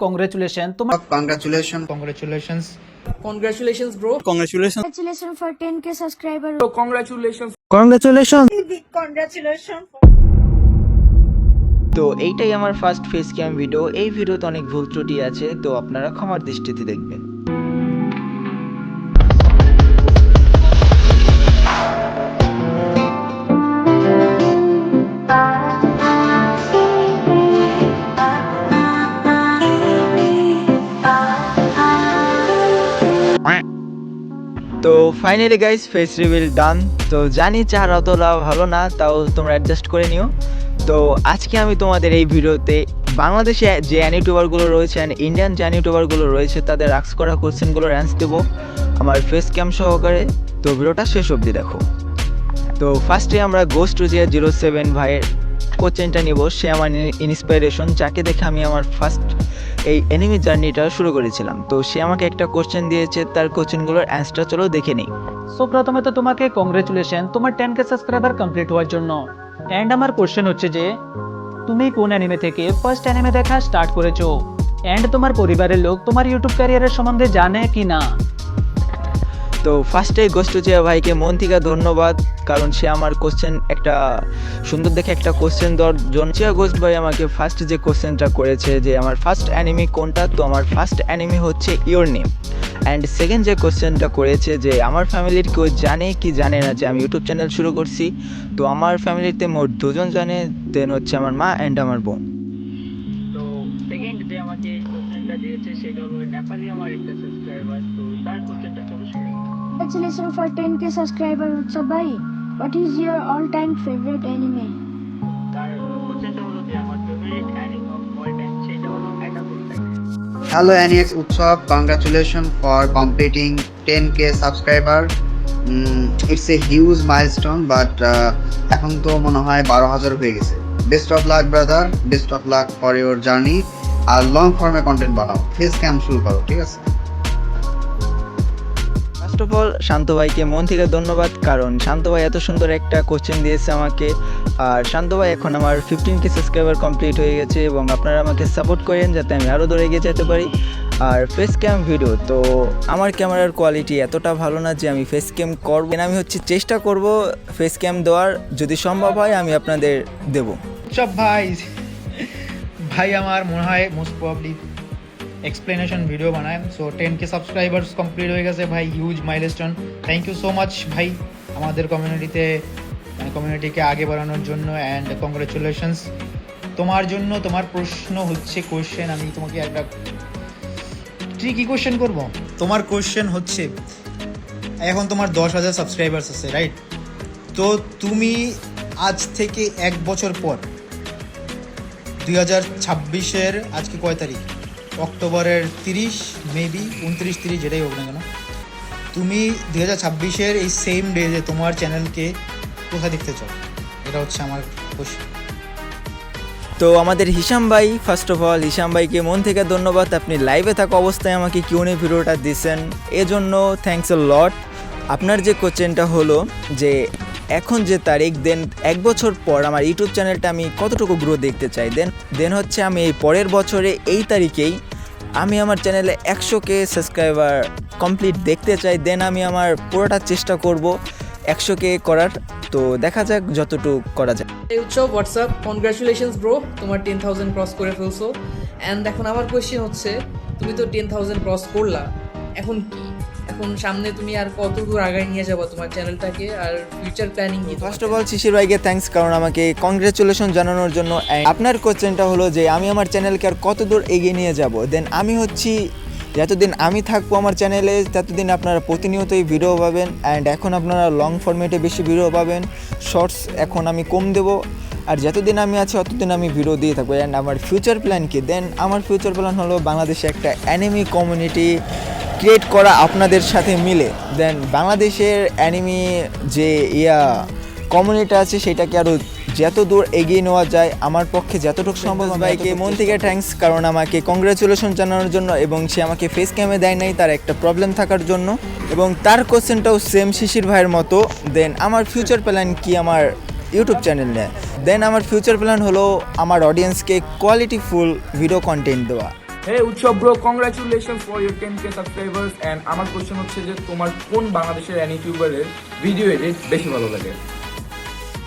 Congratulations, তোমার Congratulations. Congratulations, bro. Congratulations for 10k subscribers. Bro, congratulations. তো এইটাই আমার ফার্স্ট ফেস ক্যাম ভিডিও। এই ভিডিওতে অনেক ভুল ত্রুটি আছে, তো আপনারা ক্ষমার দৃষ্টিতে দেখবেন। তো ফাইনালি গাইস ফেস রিভিল ডান। তো জানি চেহারা অতটা ভালো না, তাও তোমরা অ্যাডজাস্ট করে নিও। তো আজকে আমি তোমাদের এই ভিডিওতে বাংলাদেশে যে ইউটিউবারগুলো রয়েছে অ্যান্ড ইন্ডিয়ান যে ইউটিউবারগুলো রয়েছে তাদের আস্ক করা কোশ্চেনগুলোর অ্যান্সার দেবো আমার ফেস ক্যাম সহকারে। তো ভিডিওটা শেষ অবধি দেখো। তো ফার্স্টে আমরা গোস্ট রুজিয়া 07 ভাইয়ের কোশ্চেনটা নিব। সে আমার ইন্সপিরেশন, যাকে দেখে আমি আমার ফার্স্ট এই এনিমি জার্নিটা শুরু করেছিলাম। তো সে আমাকে একটা কোশ্চেন দিয়েছে, তার কোশ্চেনগুলোর অ্যান্সারটা চলো দেখে নিই। সো প্রথমে তো তোমাকে কংগ্রেচুলেশন তোমার 10k সাবস্ক্রাইবার কমপ্লিট হওয়ার জন্য। এন্ড আমার কোশ্চেন হচ্ছে যে তুমি কোন অ্যানিমে থেকে ফার্স্ট অ্যানিমে দেখা স্টার্ট করেছো, এন্ড তোমার পরিবারের লোক তোমার ইউটিউব ক্যারিয়ারের সম্বন্ধে জানে কি না? তো ফার্স্টে গোস্টুজিয়া ভাইকে মন থেকে ধন্যবাদ, কারণ সে আমার কোশ্চেন একটা সুন্দর দেখে একটা কোশ্চেন দেওয়ার জন্য। গোস্ট ভাই আমাকে ফার্স্ট যে কোশ্চেনটা করেছে যে আমার ফার্স্ট অ্যানিমি কোনটা, তো আমার ফার্স্ট অ্যানিমি হচ্ছে ইওর নেম। অ্যান্ড সেকেন্ড যে কোশ্চেনটা করেছে যে আমার ফ্যামিলির কেউ জানে কি জানে না যে আমি ইউটিউব চ্যানেল শুরু করছি। তো আমার ফ্যামিলিতে মোট দুজন জানে, দেন হচ্ছে আমার মা অ্যান্ড আমার বোন। তো সেকেন্ড যে আমাকে কোশ্চেনটা দিয়েছে সেটা হলো নেপালি আমার একটা সাবস্ক্রাইবার। তো তার কোশ্চেনটা চলো শুনি। Congratulations for 10k subscribers. Utsav bhai, what is your all-time favorite anime? তার কোশ্চেনটা হলো যে আমার favourite anime of all time সেটা হলো attack on Titan. Hello NX Utsav, congratulations for completing 10k subscriber. It's a huge milestone, but এখন তো মনে হয় 12,000 হয়ে গেছে। Best of luck brother, best of luck for your journey. আর long ফর্মে কন্টেন্ট বানাও, ফেস ক্যাম শুরু করো, ঠিক আছে? ফার্স্ট অফ অল শান্ত ভাইকে মন থেকে ধন্যবাদ, কারণ শান্ত ভাই এত সুন্দর একটা কোশ্চেন দিয়েছে আমাকে। আর শান্ত ভাই এখন আমার 15k সাবস্ক্রাইবার কমপ্লিট হয়ে গেছে এবং আপনারা আমাকে সাপোর্ট করেন যাতে আমি আরও দূরে এগিয়ে যেতে পারি। আর ফেস ক্যাম ভিডিও, তো আমার ক্যামেরার কোয়ালিটি এতটা ভালো না যে আমি ফেস ক্যাম করব। আমি হচ্ছে চেষ্টা করব ফেস ক্যাম দেওয়ার, যদি সম্ভব হয় আমি আপনাদের দেব। সব ভাই ভাই আমার মনে হয় মোস্ট প্রবাবলি এক্সপ্লেনেশন ভিডিও বানায়। সো 10k সাবস্ক্রাইবার্স কমপ্লিট হয়ে গেছে ভাই, huge milestone. Thank you so much ভাই আমাদের কমিউনিটিকে আগে বাড়ানোর জন্য, অ্যান্ড কংগ্রেচুলেশনস তোমার জন্য। তোমার প্রশ্ন হচ্ছে কোশ্চেন, আমি তোমাকে একটা ট্রিকি কোশ্চেন করব। তোমার কোশ্চেন হচ্ছে এখন তোমার 10,000 সাবস্ক্রাইবার্স আছে, রাইট? তো তুমি আজ থেকে 1 বছর পর 2026-এর আজকে কয় তারিখ? অক্টোবরের 30, মেবি 29-30, যেটাই হোক না কেন, তুমি 2026-এর এই সেম ডেজে তোমার চ্যানেলকে কোথায় দেখতে চাও? এটা হচ্ছে আমার কোশ্চেন। তো আমাদের হিসাম ভাই, ফার্স্ট অফ অল হিসাম ভাইকে মন থেকে ধন্যবাদ, আপনি লাইভে থাকা অবস্থায় আমাকে কিউএনএ ভিডিওটা দিয়েছেন, এজন্য থ্যাঙ্কস আ লট। আপনার যে কোশ্চেনটা হলো যে এখন যে তারিখ, দেন 1 বছর পর আমার ইউটিউব চ্যানেলটা আমি কতটুকু গ্রো দেখতে চাই, দেন হচ্ছে আমি এই পরের বছরে এই তারিখেই আমি আমার চ্যানেলে 100k সাবস্ক্রাইবার কমপ্লিট দেখতে চাই। দেন আমি আমার পুরোটা চেষ্টা করব 100k করার। তো দেখা যাক যতটুকু করা যায়। এই উৎসব হোয়াটসঅ্যাপ, কনগ্রাচুলেশনস ব্রো, তোমার 10,000 ক্রস করে ফেলছো। অ্যান্ড এখন আমার কোয়েশ্চেন হচ্ছে তুমি তো 10,000 ক্রস করলা, এখন কি? এখন সামনে তুমি আর কত দূর আগায় নিয়ে যাবো তোমার চ্যানেলটাকে, আর ফিউচার প্ল্যানিং কি? ফার্স্ট অফ অল শিশির ভাইকে থ্যাঙ্কস, কারণ আমাকে কংগ্রেচুলেশন জানানোর জন্য। আপনার কোশ্চেনটা হলো যে আমি আমার চ্যানেলকে আর কত দূর এগিয়ে নিয়ে যাব। দেন আমি হচ্ছি যতদিন আমি থাকবো আমার চ্যানেলে ততদিন আপনারা প্রতিনিয়তই ভিডিও পাবেন, অ্যান্ড এখন আপনারা লং ফরম্যাটে বেশি ভিডিও পাবেন, শর্টস এখন আমি কম দেবো। আর যতদিন আমি আছি ততদিন আমি ভিডিও দিয়ে থাকবো। অ্যান্ড আমার ফিউচার প্ল্যান কি? দেন আমার ফিউচার প্ল্যান হলো বাংলাদেশে একটা অ্যানিমি কমিউনিটি ক্রিয়েট করা আপনাদের সাথে মিলে। দেন বাংলাদেশের অ্যানিমি যে কমিউনিটি আছে সেটাকে আরও যত দূর এগিয়ে নেওয়া যায় আমার পক্ষে যতটুকু সম্ভব। ভাইকে মন থেকে থ্যাঙ্কস, কারণ আমাকে কংগ্রেচুলেশন জানানোর জন্য এবং সে আমাকে ফেস ক্যামে দেয় নাই তার একটা প্রবলেম থাকার জন্য, এবং তার কোশ্চেনটাও সেম শিশির ভাইয়ের মতো। দেন আমার ফিউচার প্ল্যান কি আমার ইউটিউব চ্যানেল নিয়ে? দেন আমার ফিউচার প্ল্যান হলো আমার অডিয়েন্সকে কোয়ালিটিফুল ভিডিও কন্টেন্ট দেওয়া। হে উৎসব bro, congratulations for your 10K subscribers. And আমার কোশ্চেন হচ্ছে যে তোমার কোন বাংলাদেশের ইউটিউবারের ভিডিও এডিট বেশি ভালো লাগে?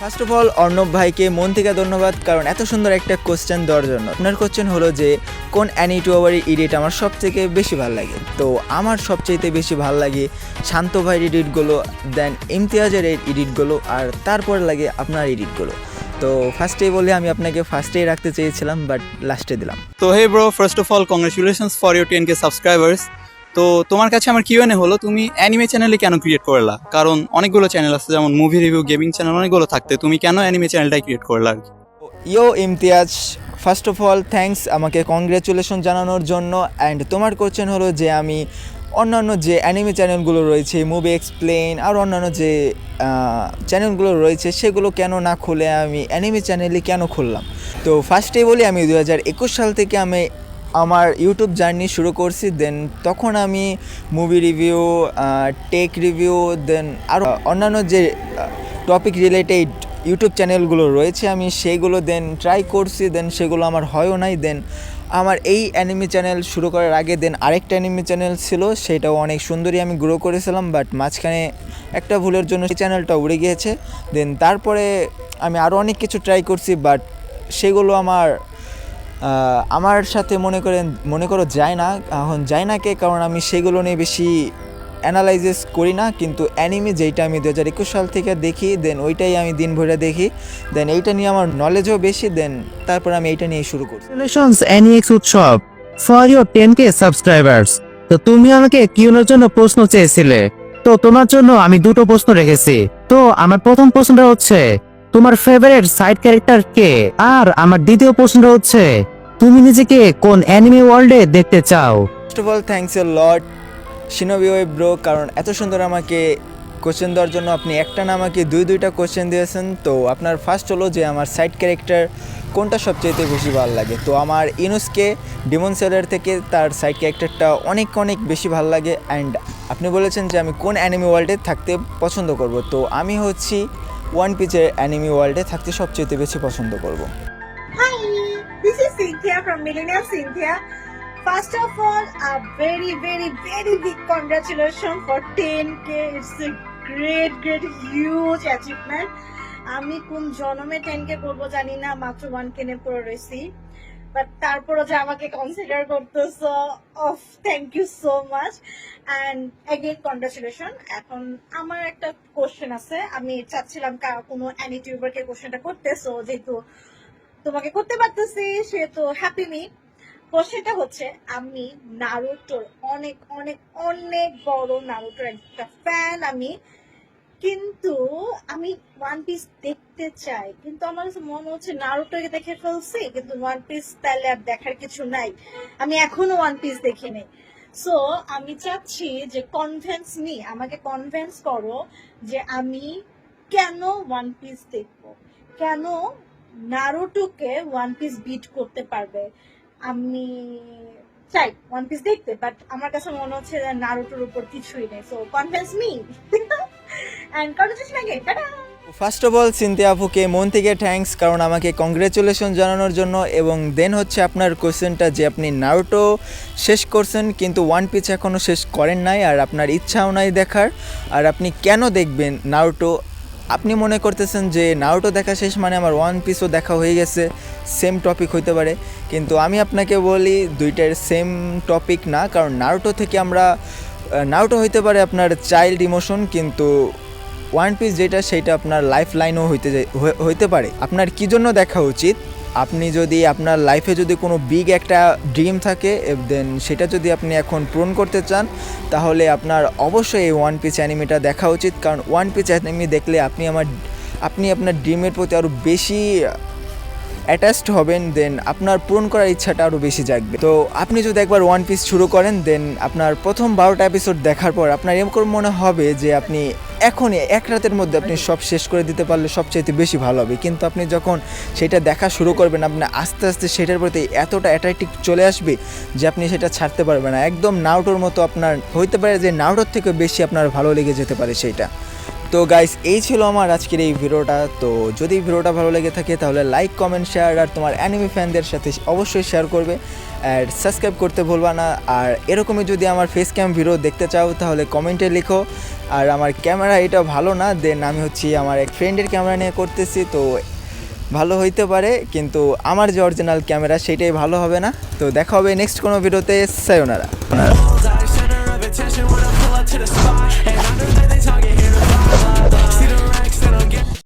ফার্স্ট অফ অল অর্ণব ভাইকে মন থেকে ধন্যবাদ, কারণ এত সুন্দর একটা কোশ্চেন দেওয়ার জন্য। আপনার কোশ্চেন হলো যে কোন ইউটিউবারের এডিট আমার সব থেকে বেশি ভালো লাগে। তো আমার সবচেয়ে বেশি ভালো লাগে শান্ত ভাইয়ের এডিটগুলো, দেন ইমতিয়াজের এডিটগুলো, আর তারপর লাগে আপনার এডিটগুলো। তো ফার্স্টেই বলে আমি আপনাকে ফার্স্টেই রাখতে চেয়েছিলাম, বাট লাস্টে দিলাম। তো hey bro, first of all congratulations for your 10K subscribers. তো তোমার কাছে আমার কিউএনএ হলো, তুমি অ্যানিমে চ্যানেলে কেন ক্রিয়েট করলা? কারণ অনেকগুলো চ্যানেল আছে, যেমন মুভি রিভিউ, গেমিং চ্যানেল অনেকগুলো থাকতে তুমি কেন অ্যানিমে চ্যানেলটাই ক্রিয়েট করলা আর কি? Yo Imtiaz, first of all thanks আমাকে কংগ্রেচুলেশন জানানোর জন্য। অ্যান্ড তোমার কোশ্চেন হলো যে আমি অন্যান্য যে অ্যানিমে চ্যানেলগুলো রয়েছে, মুভি এক্সপ্লেন আর অন্যান্য যে চ্যানেলগুলো রয়েছে সেগুলো কেন না খুলে আমি অ্যানিমে চ্যানেলই কেন খুললাম। তো ফার্স্টেই বলি আমি 2021 সাল থেকে আমি আমার ইউটিউব জার্নি শুরু করছি। দেন তখন আমি মুভি রিভিউ, টেক রিভিউ, দেন আরও অন্যান্য যে টপিক রিলেটেড ইউটিউব চ্যানেলগুলো রয়েছে আমি সেইগুলো দেন ট্রাই করছি, দেন সেগুলো আমার হয়ও নাই। দেন আমার এই অ্যানিমে চ্যানেল শুরু করার আগে দেন আরেকটা অ্যানিমে চ্যানেল ছিল, সেটাও অনেক সুন্দরই আমি গ্রো করেছিলাম, বাট মাঝখানে একটা ভুলের জন্য সেই চ্যানেলটা উড়ে গিয়েছে। দেন তারপরে আমি আরও অনেক কিছু ট্রাই করছি, বাট সেগুলো আমার সাথে মনে করো যায় না, এখন যায় না কারণ আমি সেগুলো নিয়ে বেশি অ্যানালাইসিস করি না। কিন্তু অ্যানিমে যেইটা আমি 2021 সাল থেকে দেখি, দেন ওইটাই আমি দিন ভরে দেখি, দেন এইটা নিয়ে আমার নলেজও বেশি, দেন তারপর আমি এইটা নিয়ে শুরু করছি। Congratulations NEX উৎসব ফর ইউর 10K সাবস্ক্রাইবার্স। তো তুমি আমাকে কিউনের জন্য প্রশ্ন চেয়েছিলে, তো তোমার জন্য আমি দুটো প্রশ্ন রেখেছি। তো আমার প্রথম প্রশ্নটা হচ্ছে তোমার ফেভারিট সাইড ক্যারেক্টার কে, আর আমার দ্বিতীয় প্রশ্নটা হচ্ছে তুমি নিজেকে কোন অ্যানিমে ওয়ার্ল্ডে দেখতে চাও? First of all thanks a lot shinobi web bro, কারণ এত সুন্দর আমাকে কোশ্চেন দেওয়ার জন্য। আপনি একটা না আমাকে দুইটা কোশ্চেন দিয়েছেন। তো আপনার ফার্স্ট হলো যে আমার সাইড ক্যারেক্টার কোনটা সবচেয়ে বেশি ভালো লাগে। তো আমার ইনুসকে ডিমন সেলার থেকে তার সাইড ক্যারেক্টারটা অনেক বেশি ভালো লাগে। অ্যান্ড আপনি বলেছেন যে আমি কোন অ্যানিমে ওয়ার্ল্ডে থাকতে পছন্দ করব, তো আমি হচ্ছি ওয়ান পিসের অ্যানিমে ওয়ার্ল্ডে থাকতে সবচেয়ে বেশি পছন্দ করব। Hi, this is Cynthia from Millennial Cynthia. First of all, a very big congratulations for 10K. It's a great, huge achievement. আমি কোন জন্মে 10K করবো জানি না, মাত্র 1K নে পড়ে রয়েছি, বাট তারপরও যে আমাকে কনসিডার করতেছো, of thank you so much and again congratulation. এখন আমার একটা কোশ্চেন আছে, আমি চাচ্ছিলাম কোনো ইউটিউবারকে কোশ্চেনটা করতেছো, যেহেতু তোমাকে করতে পারতেছি সে তো হ্যাপি মি। কোশ্চেনটা হচ্ছে আমি নারুটোর অনেক বড় নারুটোর একটা ফ্যান আমি, কিন্তু আমি ওয়ান পিস দেখতে চাই, কিন্তু আমার কাছে মনে হচ্ছে নারুটোকে দেখে ফেলছি, কিন্তু ওয়ান পিস তাহলে আর দেখার কিছু নাই, আমি এখনো ওয়ান পিস দেখিনি। সো আমি চাচ্ছি যে আমাকে কনভিন্স করো যে আমি কেন ওয়ান পিস দেখবো, কেন নারুটোকে ওয়ান পিস বিট করতে পারবে। আমি চাই ওয়ান পিস দেখতে, বাট আমার কাছে মনে হচ্ছে নারুটোর উপর কিছুই নেই। So convince me and congratulation again, tata. First of all Cynthia আপুকে মন থেকে থ্যাঙ্কস, কারণ আমাকে কংগ্রেচুলেশন জানানোর জন্য। এবং দেন হচ্ছে আপনার কোশ্চেনটা যে আপনি নারুটো শেষ করছেন কিন্তু ওয়ান পিস এখনও শেষ করেন নাই, আর আপনার ইচ্ছাও নাই দেখার, আর আপনি কেন দেখবেন নারুটো? আপনি মনে করতেছেন যে নারুটো দেখা শেষ মানে আমার ওয়ান পিসও দেখা হয়ে গেছে, সেম টপিক হইতে পারে, কিন্তু আমি আপনাকে বলি দুইটার সেম টপিক না। কারণ নারুটো হইতে পারে আপনার চাইল্ড ইমোশন, কিন্তু ওয়ান পিস যেটা সেইটা আপনার লাইফ লাইনও হইতে পারে। আপনার কী জন্য দেখা উচিত? আপনি যদি আপনার লাইফে যদি কোনো বিগ একটা ড্রিম থাকে, দেন সেটা যদি আপনি এখন পূরণ করতে চান, তাহলে আপনার অবশ্যই এই ওয়ান পিস অ্যানিমেটা দেখা উচিত। কারণ ওয়ান পিস অ্যানিমে দেখলে আপনি আপনার ড্রিমের প্রতি আরও বেশি অ্যাটাচড হবেন, দেন আপনার পূরণ করার ইচ্ছাটা আরও বেশি জাগবে। তো আপনি যদি একবার ওয়ান পিস শুরু করেন, দেন আপনার প্রথম 12টা এপিসোড দেখার পর আপনার এরকম মনে হবে যে আপনি এখনই এক রাতের মধ্যে আপনি সব শেষ করে দিতে পারলে সবচেয়ে বেশি ভালো হবে। কিন্তু আপনি যখন সেটা দেখা শুরু করবেন, আপনি আস্তে আস্তে সেটার প্রতি এতটা অ্যাট্রাক্টিভ চলে আসবে যে আপনি সেটা ছাড়তে পারবেন না। একদম নারুটোর মতো আপনার হইতে পারে যে নারুটোর থেকে বেশি আপনার ভালো লেগে যেতে পারে সেইটা। তো গাইস, এই ছিল আমার আজকের এই ভিডিওটা। তো যদি ভিডিওটা ভালো লেগে থাকে তাহলে লাইক, কমেন্ট, শেয়ার আর তোমার অ্যানিমে ফ্যানদের সাথে অবশ্যই শেয়ার করবে। আর সাবস্ক্রাইব করতে ভুলবা না। আর এরকমই যদি আমার ফেস ক্যাম ভিডিও দেখতে চাও তাহলে কমেন্টে লিখো। আর আমার ক্যামেরা এটা ভালো না, দেন আমি হচ্ছি আমার এক ফ্রেন্ডের ক্যামেরা নিয়ে করতেছি, তো ভালো হইতে পারে, কিন্তু আমার যে অরিজিনাল ক্যামেরা সেটাই ভালো হবে না। তো দেখা হবে নেক্সট কোনো ভিডিওতে। সায়োনারা।